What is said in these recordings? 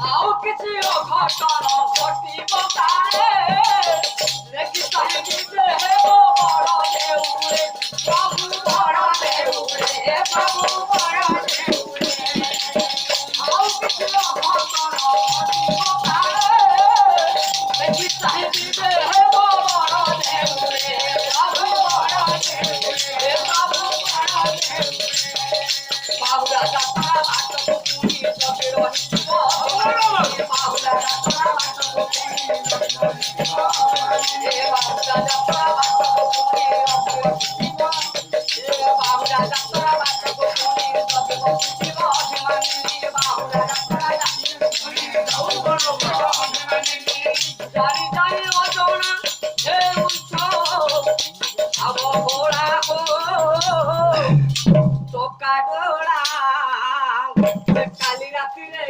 ଆଉ କିଛି ଅଘଟଣ ଘଟିବ ତାରେ ଦେଖି ସାହିରେ ହେବ ବଡ଼ ଦେଉଳେ ପ୍ରଭୁ ବଡ଼ ଦେଉଳେ ପ୍ରଭୁ ବଡ଼ ଦେଉଳେ ଆଉ କିଛି ଅଘଟଣ ଘଟିବ ତାରେ ଦେଖି ସାହିରେ ହେବ ବଡ଼ ଦେଉଳେ ପ୍ରଭୁ ବଡ଼ ଦେଉଳେ ପ୍ରଭୁ ବଡ଼ ଦେଉଳେ ବାହୁଡ଼ା ଯାତ୍ରା ବାଟକୁ ପୁଣି ସବେ ରହିଥିବ ବାହୁଡ଼ା ଯାତ୍ରା ବାଟକୁ ପୁଣି ସବେ ରହିଥିବ ବାହୁଡ଼ା ଯାତ୍ରା ବାଟକୁ ପୁଣି ସବେ ରହିଥିବ ବାହୁଡ଼ା ଯାତ୍ରା ବାଟକୁ ପୁଣି ସବେ ରହିଥିବ ଅଭିମାନୀ ବାହୁଡ଼ା ଯାତ୍ରା ଜାଣି ଜାଣି ଅଜଣା ହେଉଛ ଆବ ଭୋଳା ଟୋକା ଡୋଳା କାଲି ରାତିରେ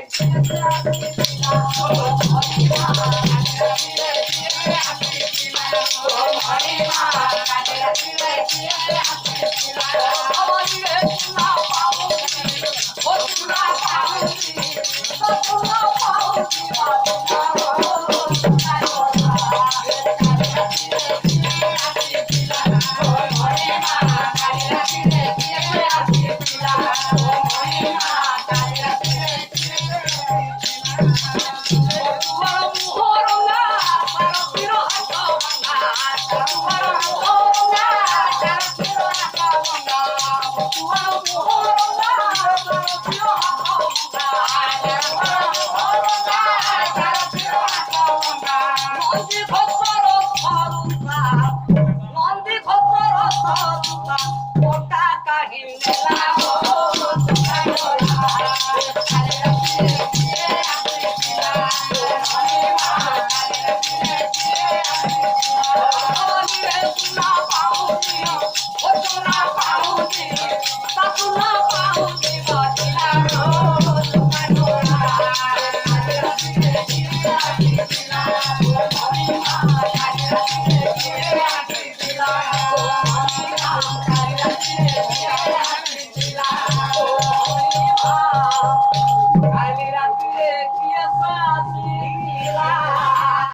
কালি রাত্রে